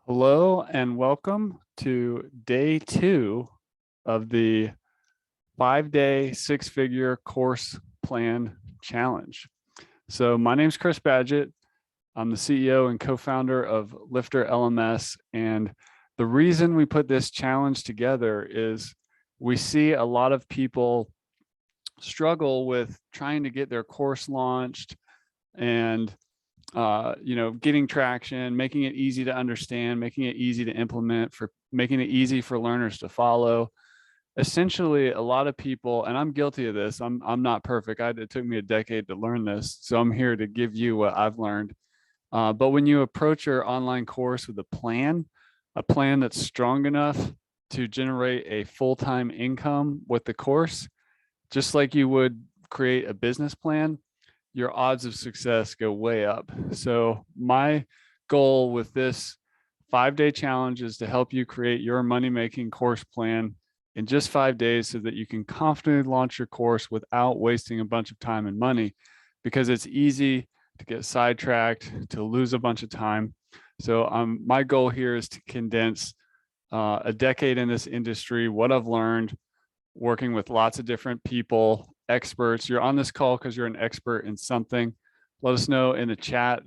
Hello and welcome to day 2 of the 5-day 6-figure course plan challenge. So my name is Chris Badgett. I'm the CEO and co-founder of LifterLMS. And the reason we put this challenge together is we see a lot of people struggle with trying to get their course launched and getting traction, making it easy to understand, making it easy to implement, for making it easy for learners to follow. Essentially, a lot of people, and I'm guilty of this. I'm not perfect. It took me a decade to learn this, so I'm here to give you what I've learned. But when you approach your online course with a plan that's strong enough to generate a full-time income with the course, just like you would create a business plan, your odds of success go way up. So my goal with this 5-day challenge is to help you create your money-making course plan in just 5 days so that you can confidently launch your course without wasting a bunch of time and money, because it's easy to get sidetracked, to lose a bunch of time. So my goal here is to condense a decade in this industry, what I've learned working with lots of different people, experts. You're on this call because you're an expert in something. Let us know in the chat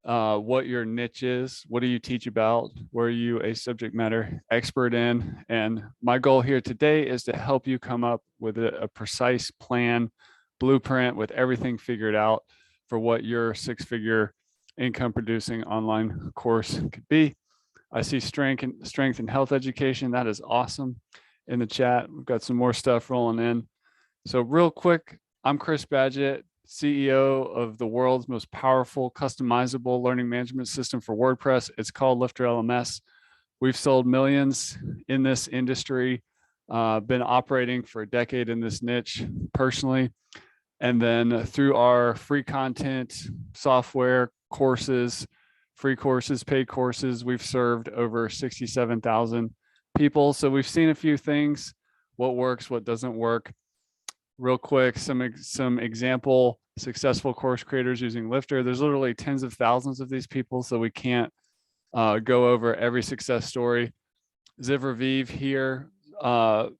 what your niche is. What do you teach about? Where are you a subject matter expert in? And my goal here today is to help you come up with a precise plan, blueprint with everything figured out for what your 6-figure income producing online course could be. I see strength and health education. That is awesome. In the chat, we've got some more stuff rolling in. So real quick, I'm Chris Badgett, CEO of the world's most powerful customizable learning management system for WordPress. It's called LifterLMS. We've sold millions in this industry, been operating for a decade in this niche personally. And then through our free content, software, courses, free courses, paid courses, we've served over 67,000 people. So we've seen a few things, what works, what doesn't work. Real quick, some example successful course creators using Lifter. There's literally tens of thousands of these people, so we can't go over every success story. Ziv Raviv here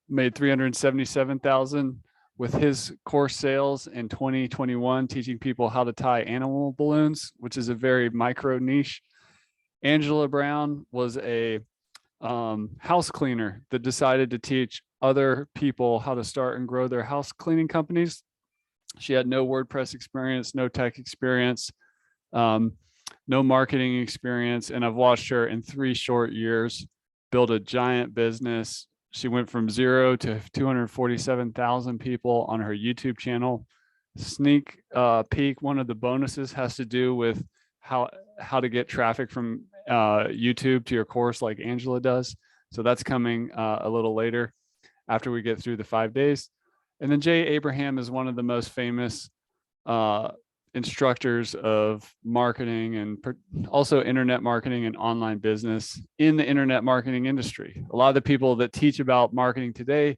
made 377,000 with his course sales in 2021, teaching people how to tie animal balloons, which is a very micro niche. Angela Brown was a house cleaner that decided to teach other people how to start and grow their house cleaning companies. She had no WordPress experience, no tech experience, no marketing experience. And I've watched her in 3 short years build a giant business. She went from 0 to 247,000 people on her YouTube channel. Sneak peek, one of the bonuses has to do with how to get traffic from YouTube to your course like Angela does. So that's coming a little later after we get through the 5 days. And then Jay Abraham is one of the most famous instructors of marketing and also internet marketing and online business in the internet marketing industry. A lot of the people that teach about marketing today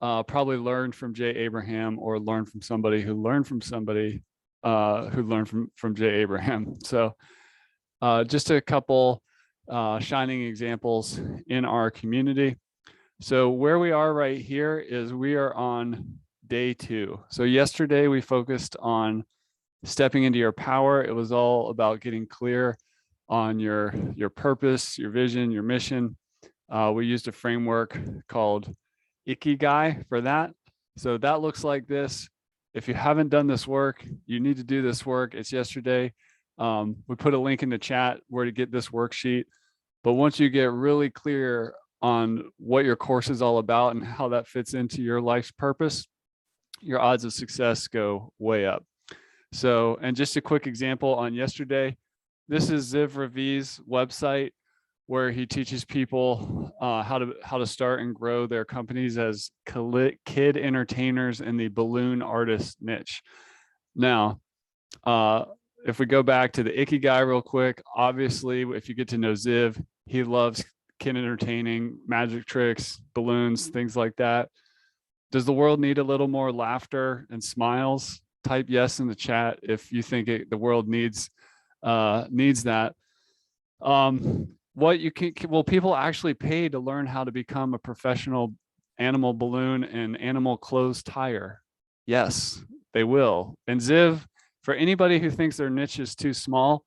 probably learned from Jay Abraham or learned from somebody who learned from somebody who learned from Jay Abraham. So just a couple shining examples in our community. So where we are right here is we are on day 2. So yesterday we focused on stepping into your power. It was all about getting clear on your purpose, your vision, your mission. We used a framework called Ikigai for that. So that looks like this. If you haven't done this work, you need to do this work. It's yesterday. We put a link in the chat where to get this worksheet. But once you get really clear on what your course is all about and how that fits into your life's purpose, your odds of success go way up. So, and just a quick example on yesterday, this is Ziv Raviv's website where he teaches people how to start and grow their companies as kid entertainers in the balloon artist niche. Now, if we go back to the Ikigai real quick, obviously, if you get to know Ziv, he loves kid entertaining, magic tricks, balloons, things like that. Does the world need a little more laughter and smiles? Type yes in the chat if you think the world needs that. what you can, well, people actually pay to learn how to become a professional animal balloon and animal clothes tire. Yes, they will. And Ziv, for anybody who thinks their niche is too small,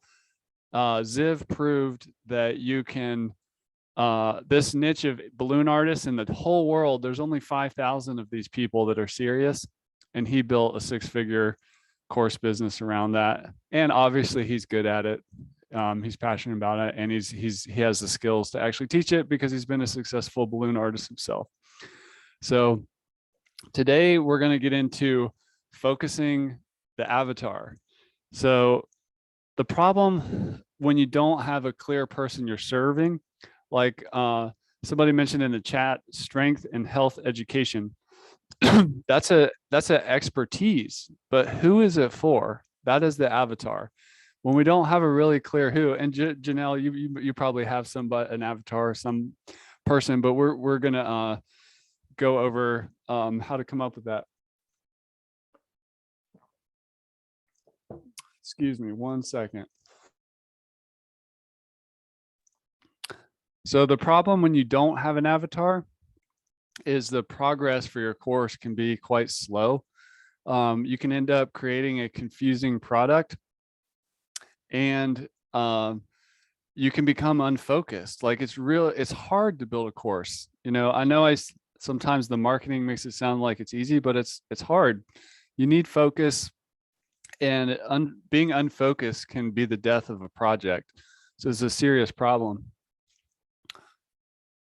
Ziv proved that you can, this niche of balloon artists in the whole world, there's only 5,000 of these people that are serious. And he built a 6-figure course business around that. And obviously he's good at it. He's passionate about it, and he has the skills to actually teach it because he's been a successful balloon artist himself. So today we're going to get into focusing the avatar. So the problem when you don't have a clear person you're serving, like somebody mentioned in the chat, strength and health education. that's an expertise, but who is it for? That is the avatar. When we don't have a really clear who, and Janelle, you probably have an avatar, some person, but we're gonna go over how to come up with that. Excuse me, 1 second. So the problem when you don't have an avatar is the progress for your course can be quite slow. You can end up creating a confusing product, and you can become unfocused. Like it's hard to build a course. You know, I know sometimes the marketing makes it sound like it's easy, but it's hard. You need focus, and being unfocused can be the death of a project. So it's a serious problem.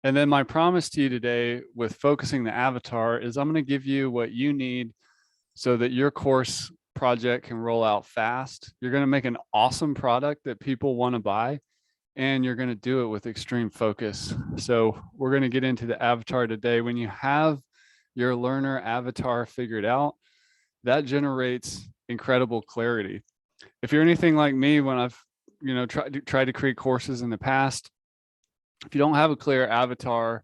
And then my promise to you today with focusing the avatar is I'm going to give you what you need so that your course project can roll out fast. You're going to make an awesome product that people want to buy, and you're going to do it with extreme focus. So we're going to get into the avatar today. When you have your learner avatar figured out, that generates incredible clarity. If you're anything like me, when I've tried to create courses in the past, if you don't have a clear avatar,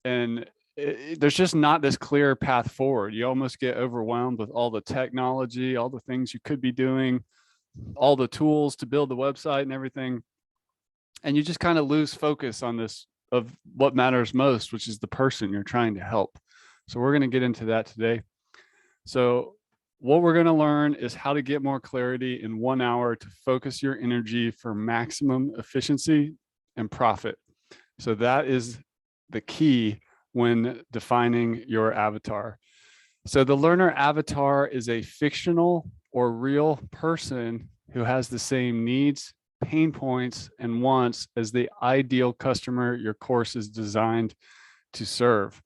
and there's just not this clear path forward, you almost get overwhelmed with all the technology, all the things you could be doing, all the tools to build the website and everything. And you just kind of lose focus on this of what matters most, which is the person you're trying to help. So we're going to get into that today. So what we're going to learn is how to get more clarity in 1 hour to focus your energy for maximum efficiency and profit. So that is the key when defining your avatar. So the learner avatar is a fictional or real person who has the same needs, pain points, and wants as the ideal customer your course is designed to serve.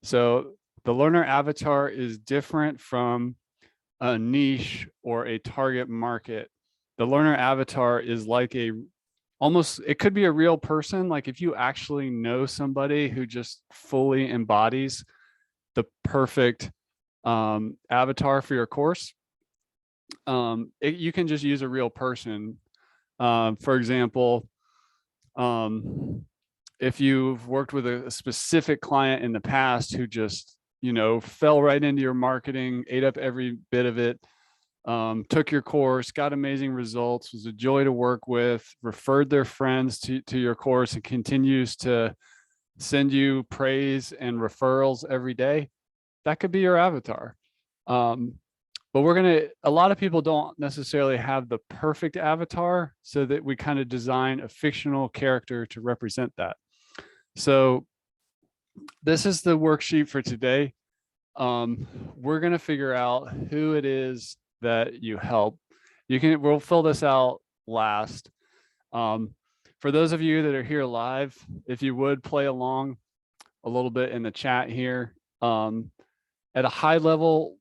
So the learner avatar is different from a niche or a target market. The learner avatar is like it could be a real person. Like if you actually know somebody who just fully embodies the perfect avatar for your course, you can just use a real person. For example, if you've worked with a specific client in the past who just, fell right into your marketing, ate up every bit of it, took your course, got amazing results, was a joy to work with, referred their friends to your course, and continues to send you praise and referrals every day, that could be your avatar. But a lot of people don't necessarily have the perfect avatar, so that we kind of design a fictional character to represent that. So this is the worksheet for today. We're going to figure out who it is that you help. We'll fill this out last. For those of you that are here live, if you would play along a little bit in the chat here, at a high level,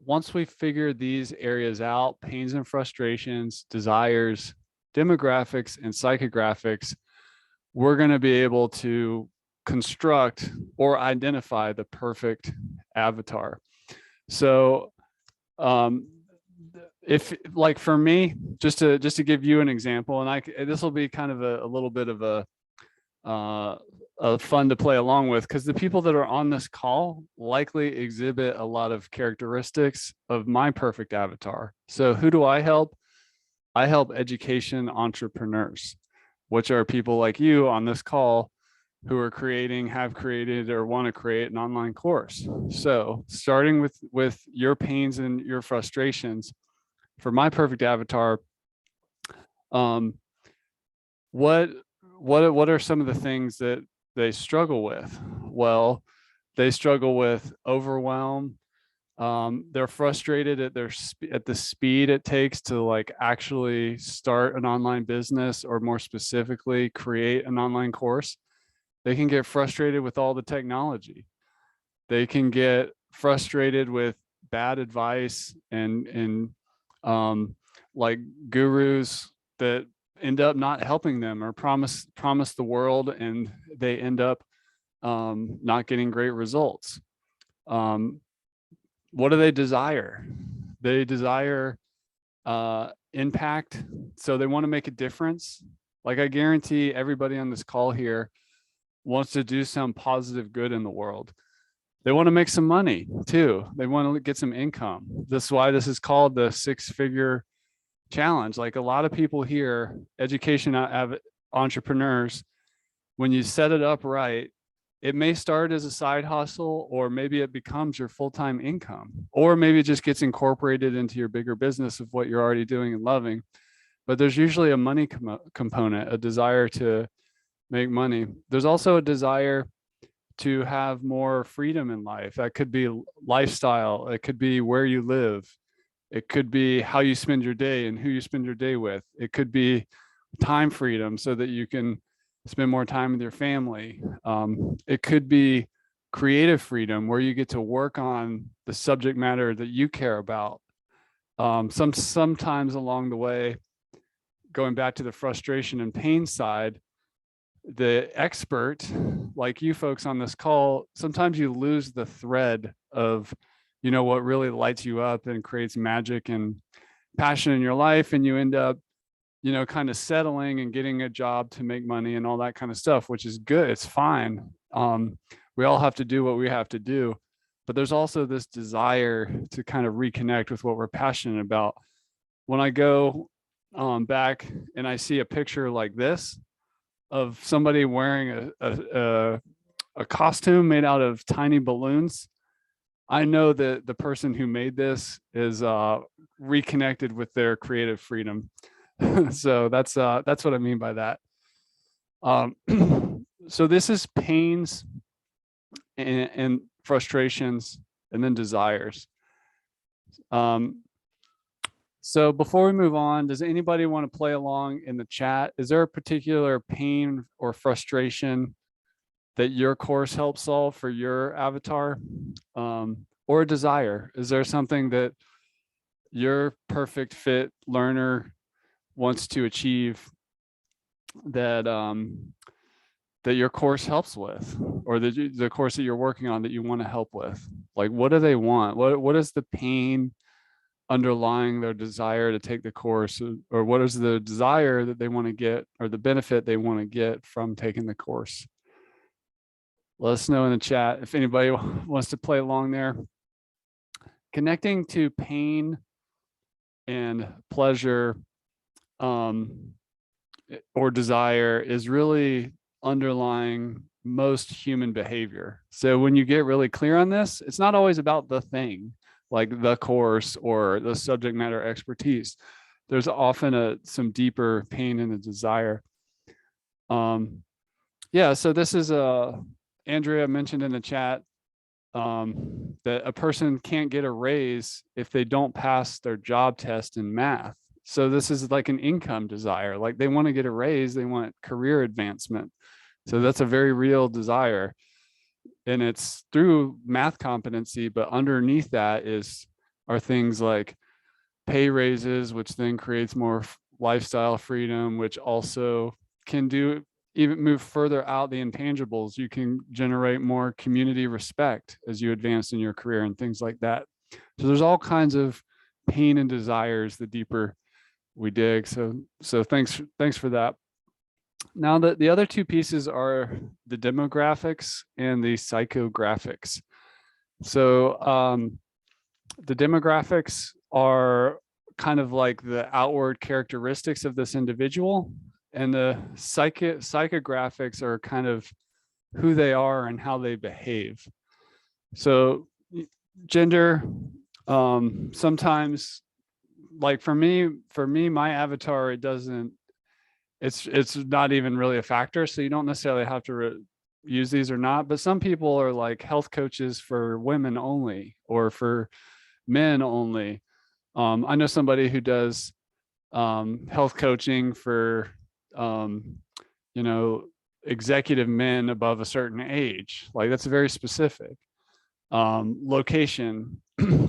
once we figure these areas out, pains and frustrations, desires, demographics, and psychographics, we're going to be able to construct or identify the perfect avatar. So if, like, for me, just to give you an example, and this will be kind of a little bit of a fun to play along with, because the people that are on this call likely exhibit a lot of characteristics of my perfect avatar. So who do I help? I help education entrepreneurs. which are people like you on this call who are creating, have created, or want to create an online course. So starting with your pains and your frustrations, for my perfect avatar, um, what are some of the things that they struggle with? Well, they struggle with overwhelm. They're frustrated at at the speed it takes to like actually start an online business, or more specifically, create an online course. They can get frustrated with all the technology. They can get frustrated with bad advice and like gurus that end up not helping them, or promise the world and they end up not getting great results. What do they desire? They desire impact. So they want to make a difference. Like, I guarantee everybody on this call here wants to do some positive good in the world. They want to make some money too. They want to get some income. This is why this is called the 6-figure challenge. Like, a lot of people here, education entrepreneurs, when you set it up right, it may start as a side hustle, or maybe it becomes your full-time income, or maybe it just gets incorporated into your bigger business of what you're already doing and loving. But there's usually a money component, a desire to make money. There's also a desire to have more freedom in life. That could be lifestyle. It could be where you live. It could be how you spend your day and who you spend your day with. It could be time freedom so that you can spend more time with your family. It could be creative freedom, where you get to work on the subject matter that you care about. Sometimes along the way, going back to the frustration and pain side, the expert, like you folks on this call, sometimes you lose the thread of, what really lights you up and creates magic and passion in your life. And you end up, kind of settling and getting a job to make money and all that kind of stuff, which is good. It's fine. We all have to do what we have to do. But there's also this desire to kind of reconnect with what we're passionate about. When I go back and I see a picture like this of somebody wearing a costume made out of tiny balloons, I know that the person who made this is reconnected with their creative freedom. So that's what I mean by that. So this is pains and frustrations, and then desires. So before we move on, does anybody want to play along in the chat? Is there a particular pain or frustration that your course helps solve for your avatar, or a desire? Is there something that your perfect fit learner wants to achieve that that your course helps with, or the course that you're working on that you want to help with? Like, what do they want? What is the pain underlying their desire to take the course, or what is the desire that they want to get, or the benefit they want to get from taking the course? Let us know in the chat if anybody wants to play along there. Connecting to pain and pleasure or desire is really underlying most human behavior. So when you get really clear on this, it's not always about the thing, like the course or the subject matter expertise. There's often some deeper pain and a desire. Yeah, so this is Andrea mentioned in the chat that a person can't get a raise if they don't pass their job test in math. So this is like an income desire. Like, they want to get a raise, they want career advancement. So that's a very real desire. And it's through math competency, but underneath that are things like pay raises, which then creates more lifestyle freedom, which also can even move further out the intangibles. You can generate more community respect as you advance in your career and things like that. So there's all kinds of pain and desires the deeper we dig. So thanks for that. Now the other two pieces are the demographics and the psychographics. So the demographics are kind of like the outward characteristics of this individual. and the psychographics are kind of who they are and how they behave. So gender, sometimes, like for me, my avatar, it's not even really a factor. So you don't necessarily have to use these or not, but some people are like health coaches for women only or for men only. I know somebody who does health coaching for, you know, executive men above a certain age. Like that's very specific. Location.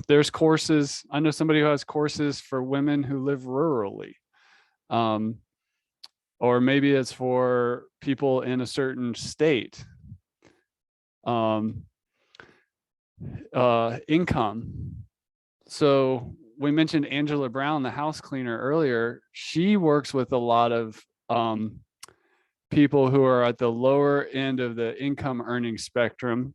There's courses. I know somebody who has courses for women who live rurally. Or maybe it's for people in a certain state. Income. So we mentioned Angela Brown, the house cleaner, earlier. She works with a lot of people who are at the lower end of the income earning spectrum,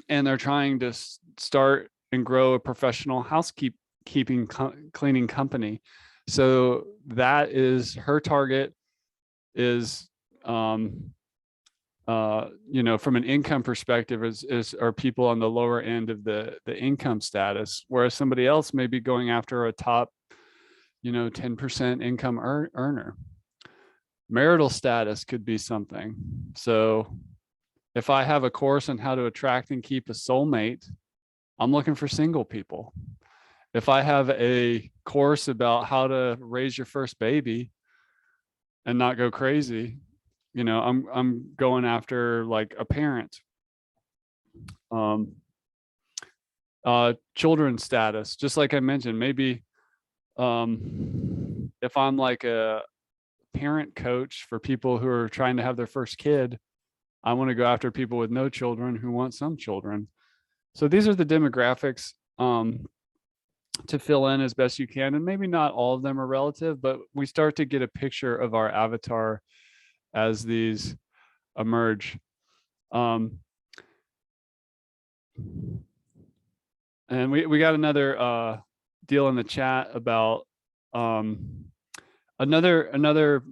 and they're trying to start and grow a professional housekeeping cleaning company. So that is her target, is you know, from an income perspective, are people on the lower end of the income status, whereas somebody else may be going after a top, you know, 10% income earner. Marital status could be something. So if I have a course on how to attract and keep a soulmate, I'm looking for single people. If I have a course about how to raise your first baby and not go crazy, you know, I'm going after like a parent. Children's status, just like I mentioned, maybe if I'm like a parent coach for people who are trying to have their first kid, I want to go after people with no children who want some children. So these are the demographics to fill in as best you can. And maybe not all of them are relative, but we start to get a picture of our avatar as these emerge. And we got another deal in the chat about another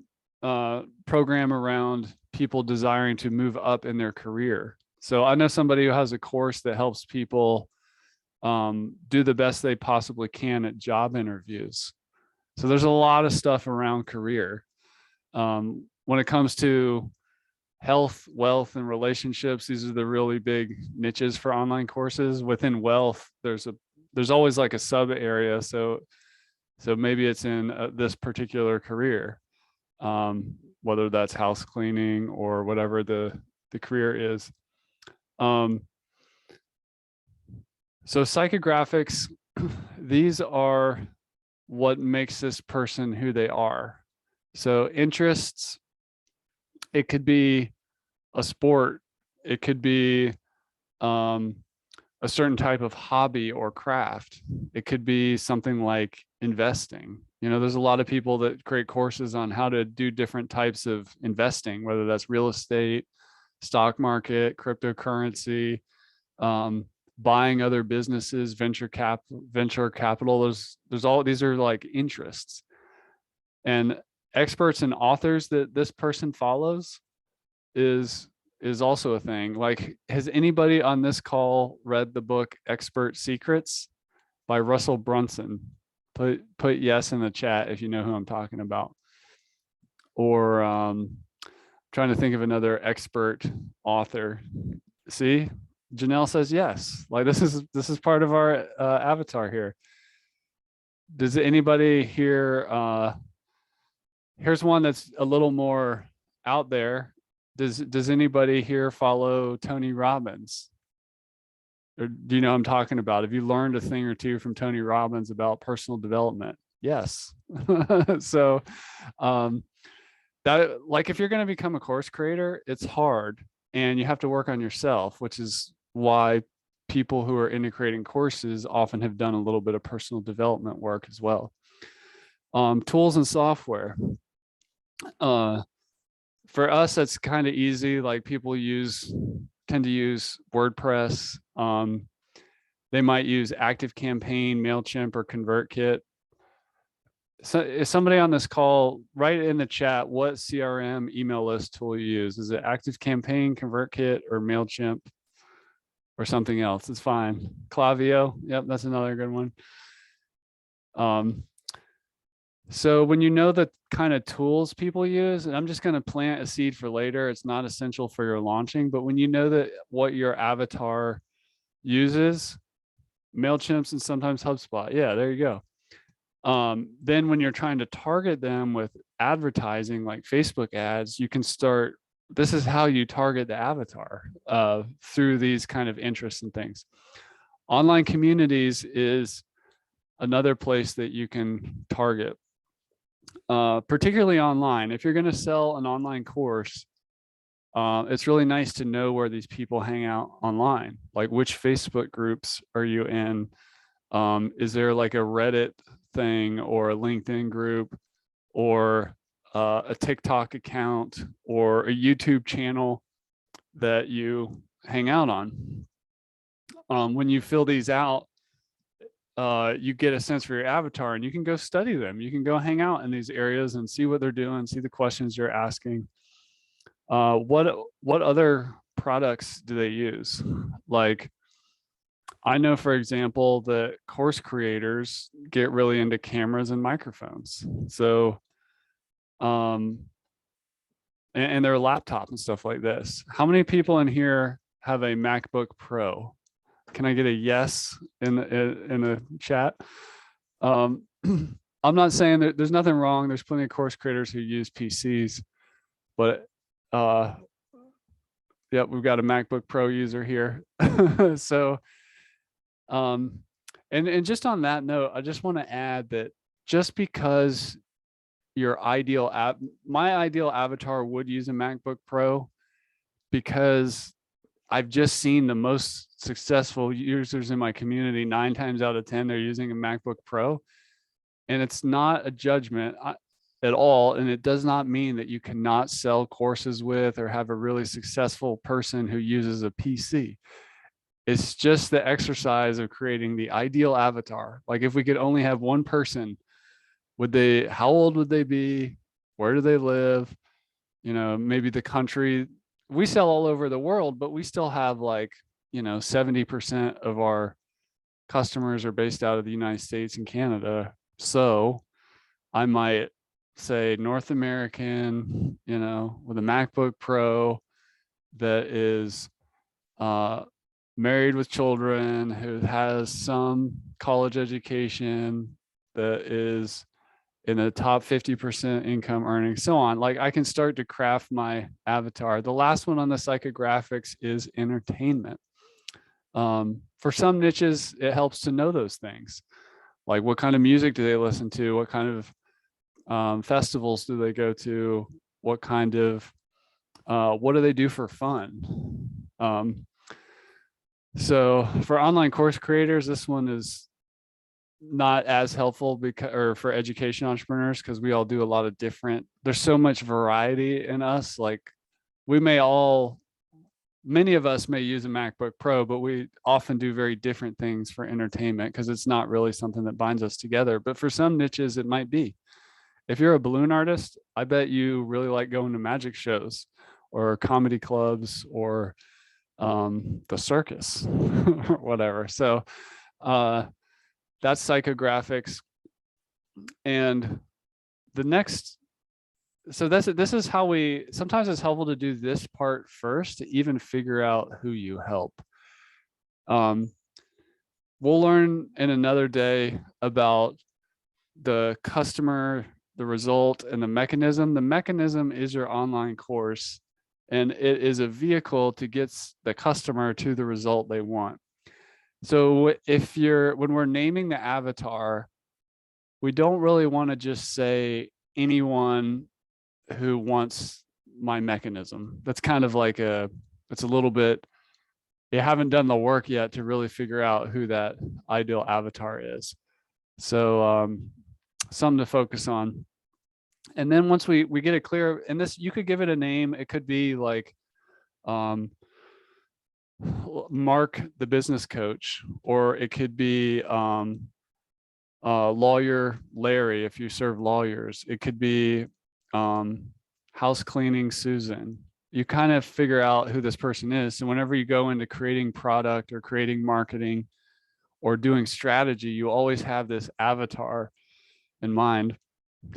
program around people desiring to move up in their career. So I know somebody who has a course that helps people do the best they possibly can at job interviews. So there's a lot of stuff around career. When it comes to health, wealth, and relationships, these are the really big niches for online courses. Within wealth, there's always like a sub area. So maybe it's in this particular career, whether that's house cleaning or whatever the career is. So psychographics, these are what makes this person who they are. So interests, it could be a sport, it could be a certain type of hobby or craft. It could be something like investing. You know, there's a lot of people that create courses on how to do different types of investing, whether that's real estate, stock market, cryptocurrency, buying other businesses, venture capital. There's all, these are like interests. And experts and authors that this person follows is also a thing. Like, has anybody on this call read the book Expert Secrets by Russell Brunson? Put yes in the chat if you know who I'm talking about. Or trying to think of another expert author. See, Janelle says yes. Like this is part of our avatar here. Does anybody here? Here's one that's a little more out there. Does anybody here follow Tony Robbins? Or do you know what I'm talking about? Have you learned a thing or two from Tony Robbins about personal development? Yes. So that, like, if you're going to become a course creator, it's hard and you have to work on yourself, which is why people who are integrating courses often have done a little bit of personal development work as well. Tools and software. For us, that's kind of easy. Like people tend to use WordPress. They might use ActiveCampaign, MailChimp, or ConvertKit. So is somebody on this call, write in the chat what CRM email list tool you use. Is it ActiveCampaign, ConvertKit, or MailChimp, or something else? It's fine. Klaviyo, yep, that's another good one. So when you know the kind of tools people use, and I'm just going to plant a seed for later, it's not essential for your launching, but when you know that what your avatar uses, MailChimps and sometimes HubSpot, yeah, there you go. Then when you're trying to target them with advertising like Facebook ads, you can start, this is how you target the avatar through these kind of interests and things. Online communities is another place that you can target, particularly online. If you're going to sell an online course, it's really nice to know where these people hang out online, like which Facebook groups are you in? Is there like a Reddit thing or a LinkedIn group or a TikTok account or a YouTube channel that you hang out on? When you fill these out, you get a sense for your avatar and you can go study them. You can go hang out in these areas and see what they're doing, see the questions you're asking. What other products do they use? Like, I know, for example, that course creators get really into cameras and microphones. So, and their laptop and stuff like this. How many people in here have a MacBook Pro? Can I get a yes in the chat? I'm not saying that there's nothing wrong. There's plenty of course creators who use PCs, but yeah, we've got a MacBook Pro user here. So, and just on that note, I just want to add that just because your ideal my ideal avatar would use a MacBook Pro, because I've just seen the most successful users in my community, 9 times out of 10, they're using a MacBook Pro. And it's not a judgment at all. And it does not mean that you cannot sell courses with or have a really successful person who uses a PC. It's just the exercise of creating the ideal avatar. Like if we could only have one person, how old would they be? Where do they live? You know, maybe the country. We sell all over the world, but we still have like, 70% of our customers are based out of the United States and Canada. So I might say North American, with a MacBook Pro that is married with children, who has some college education, that is in the top 50% income earning, so on. Like I can start to craft my avatar. The last one on the psychographics is entertainment. For some niches, it helps to know those things. Like what kind of music do they listen to? What kind of festivals do they go to? What kind of, what do they do for fun? So for online course creators, this one is not as helpful or for education entrepreneurs, because we all do a lot of different, there's so much variety in us. Like many of us may use a MacBook Pro, but we often do very different things for entertainment because it's not really something that binds us together. But for some niches, it might be. If you're a balloon artist, I bet you really like going to magic shows or comedy clubs or the circus or whatever. So that's psychographics. And the next, so this is how sometimes it's helpful to do this part first to even figure out who you help. We'll learn in another day about the customer, the result, and the mechanism. The mechanism is your online course, and it is a vehicle to get the customer to the result they want. So when we're naming the avatar, we don't really want to just say anyone who wants my mechanism. That's kind of like it's a little bit, you haven't done the work yet to really figure out who that ideal avatar is. So something to focus on. And then once we get it clear, and this, you could give it a name. It could be like Mark the business coach, or it could be lawyer Larry if you serve lawyers. It could be house cleaning Susan. You kind of figure out who this person is. So whenever you go into creating product or creating marketing or doing strategy, you always have this avatar in mind.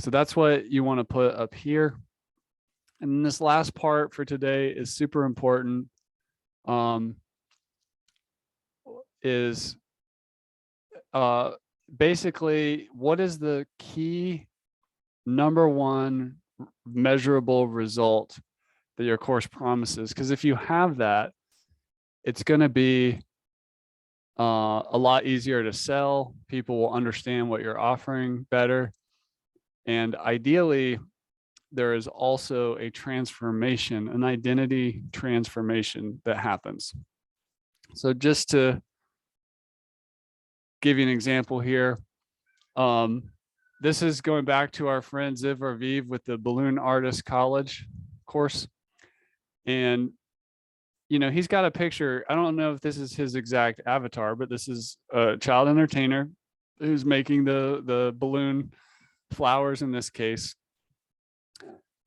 So that's what you want to put up here. And this last part for today is super important. Is basically what is the key number one measurable result that your course promises? Because if you have that, it's going to be a lot easier to sell. People will understand what you're offering better. And ideally, there is also a transformation, an identity transformation that happens. So just to give you an example here, this is going back to our friend Ziv Arviv with the Balloon Artist College course. And, you know, he's got a picture. I don't know if this is his exact avatar, but this is a child entertainer who's making the balloon flowers in this case,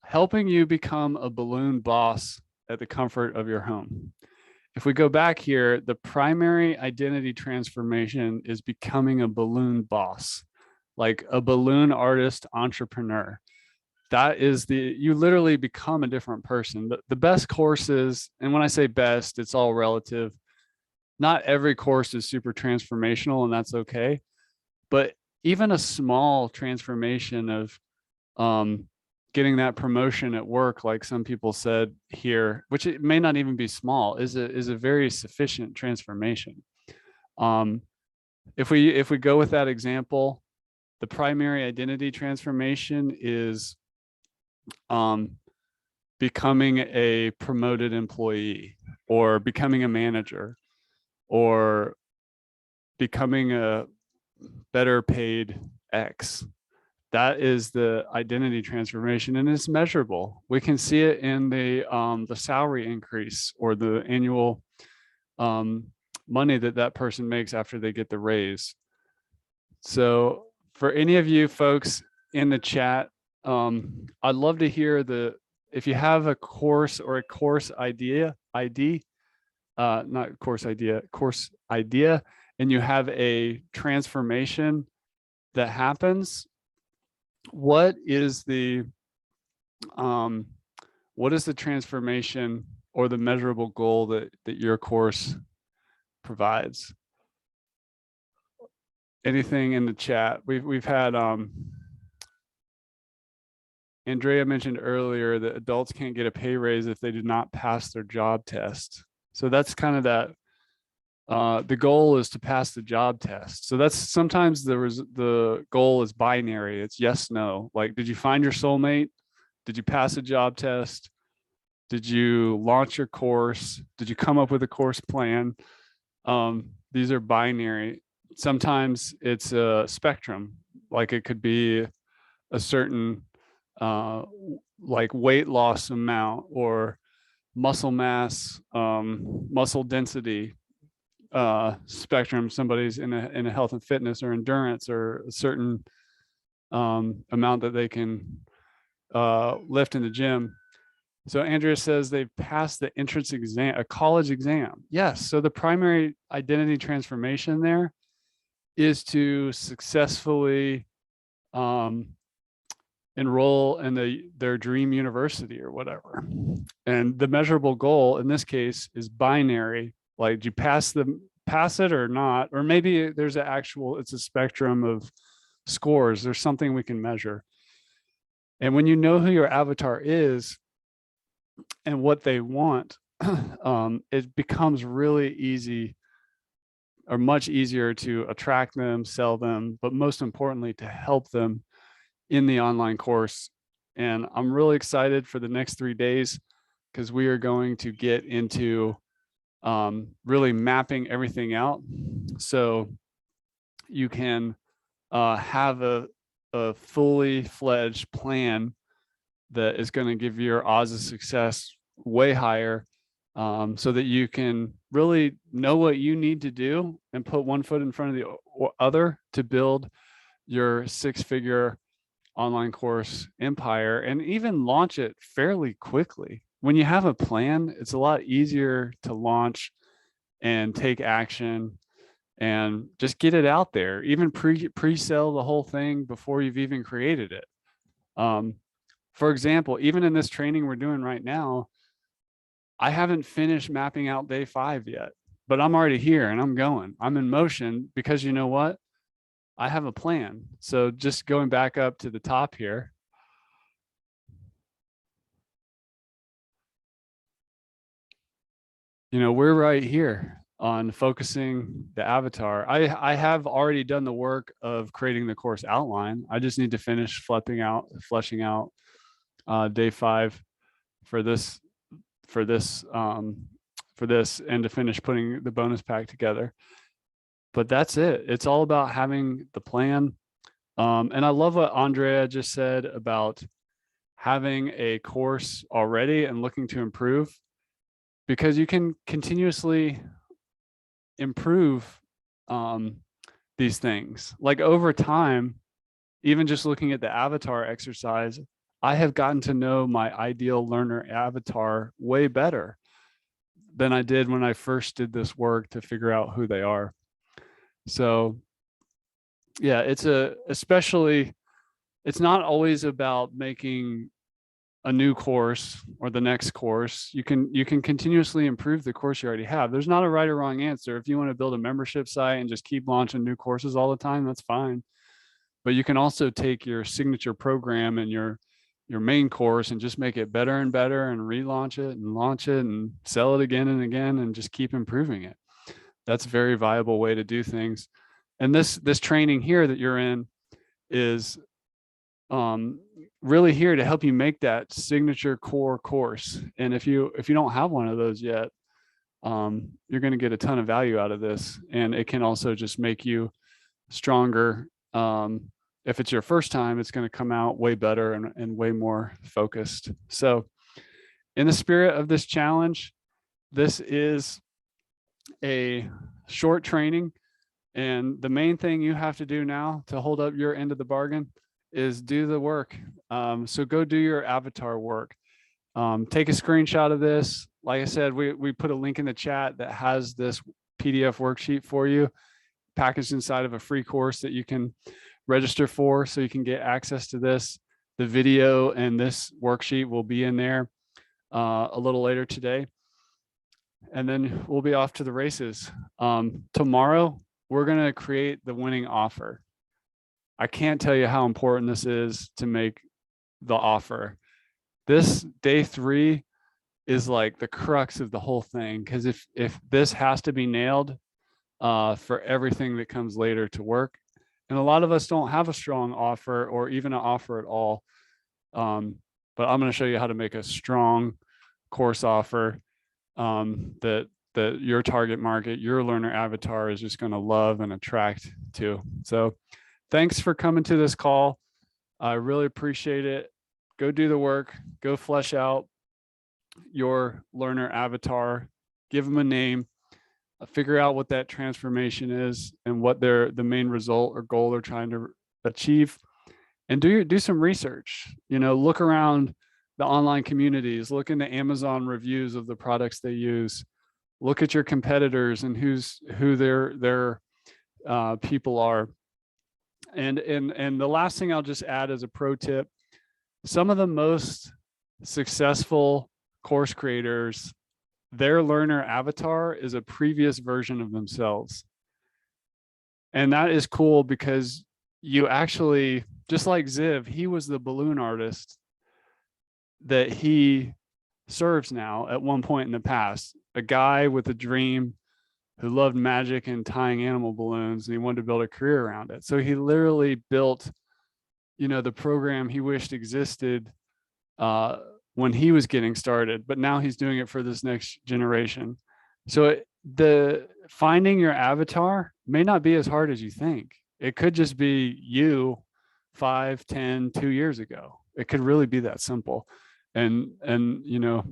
helping you become a balloon boss at the comfort of your home. If we go back here, the primary identity transformation is becoming a balloon boss, like a balloon artist entrepreneur. That is you literally become a different person. The best courses, and when I say best, it's all relative. Not every course is super transformational, and that's okay. But even a small transformation of getting that promotion at work, like some people said here, which it may not even be small, is a very sufficient transformation. If we go with that example, the primary identity transformation is becoming a promoted employee, or becoming a manager, or becoming a better paid X. That is the identity transformation, and it's measurable. We can see it in the salary increase or the annual money that person makes after they get the raise. So for any of you folks in the chat, I'd love to hear if you have a course or a course idea, not course idea, course idea, and you have a transformation that happens, what is the transformation or the measurable goal that your course provides? Anything in the chat? We've had Andrea mentioned earlier that adults can't get a pay raise if they do not pass their job test. So that's kind of that. The goal is to pass the job test. So that's sometimes the goal is binary. It's yes, no. Like, did you find your soulmate? Did you pass a job test? Did you launch your course? Did you come up with a course plan? These are binary. Sometimes it's a spectrum. Like it could be a certain like weight loss amount or muscle mass, muscle density spectrum. Somebody's in a health and fitness or endurance or a certain amount that they can lift in the gym. So Andrea says they've passed the entrance exam, a college exam. Yes. So the primary identity transformation there is to successfully enroll in their dream university or whatever. And the measurable goal in this case is binary. Like, do you pass it or not? Or maybe there's it's a spectrum of scores. There's something we can measure. And when you know who your avatar is and what they want, it becomes really easy or much easier to attract them, sell them, but most importantly, to help them in the online course. And I'm really excited for the next 3 days because we are going to get into really mapping everything out so you can have a fully fledged plan that is going to give your odds of success way higher, so that you can really know what you need to do and put one foot in front of the other to build your six-figure online course empire and even launch it fairly quickly. When you have a plan, it's a lot easier to launch and take action and just get it out there, even pre-sell the whole thing before you've even created it. For example, even in this training we're doing right now, I haven't finished mapping out day 5 yet, but I'm already here and I'm going. I'm in motion because you know what? I have a plan. So just going back up to the top here. You know, we're right here on focusing the avatar. I have already done the work of creating the course outline. I just need to finish fleshing out day 5 for this and to finish putting the bonus pack together. But that's it. It's all about having the plan. And I love what Andrea just said about having a course already and looking to improve, because you can continuously improve these things. Like over time, even just looking at the avatar exercise, I have gotten to know my ideal learner avatar way better than I did when I first did this work to figure out who they are. So yeah, it's not always about making a new course or the next course. You can continuously improve the course you already have. There's not a right or wrong answer. If you want to build a membership site and just keep launching new courses all the time, that's fine. But you can also take your signature program and your main course and just make it better and better and relaunch it and launch it and sell it again and again and just keep improving it. That's a very viable way to do things. And this training here that you're in is really here to help you make that signature core course. And if you don't have one of those yet, you're going to get a ton of value out of this. And it can also just make you stronger. If it's your first time, it's going to come out way better and way more focused. So in the spirit of this challenge, this is a short training. And the main thing you have to do now to hold up your end of the bargain is do the work. So go do your avatar work. Take a screenshot of this. Like I said, we put a link in the chat that has this PDF worksheet for you, packaged inside of a free course that you can register for, so you can get access to this. The video and this worksheet will be in there a little later today. And then we'll be off to the races. Tomorrow, we're going to create the winning offer. I can't tell you how important this is to make the offer. This day 3 is like the crux of the whole thing, because if this has to be nailed for everything that comes later to work, and a lot of us don't have a strong offer or even an offer at all. But I'm going to show you how to make a strong course offer that your target market, your learner avatar is just going to love and attract to. So thanks for coming to this call. I really appreciate it. Go do the work, go flesh out your learner avatar, give them a name, figure out what that transformation is and what the main result or goal they're trying to achieve, and do some research. You know, look around the online communities, look into Amazon reviews of the products they use, look at your competitors and who their people are. And the last thing I'll just add as a pro tip, some of the most successful course creators, their learner avatar is a previous version of themselves. And that is cool because you actually, just like Ziv, he was the balloon artist that he serves now at one point in the past, a guy with a dream who loved magic and tying animal balloons, and he wanted to build a career around it. So he literally built, you know, the program he wished existed when he was getting started, but now he's doing it for this next generation. So the finding your avatar may not be as hard as you think. It could just be you 5, 10, 2 years ago. It could really be that simple. And you know,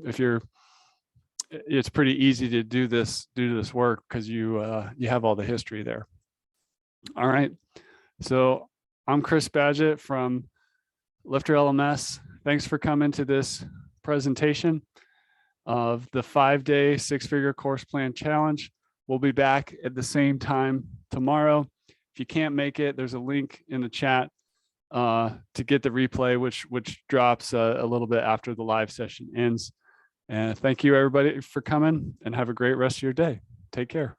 it's pretty easy to do this work because you have all the history there. All right. So I'm Chris Badgett from LifterLMS. Thanks for coming to this presentation of the 5-day 6-figure course plan challenge. We'll be back at the same time tomorrow. If you can't make it, there's a link in the chat to get the replay, which drops a little bit after the live session ends. And thank you everybody for coming, and have a great rest of your day. Take care.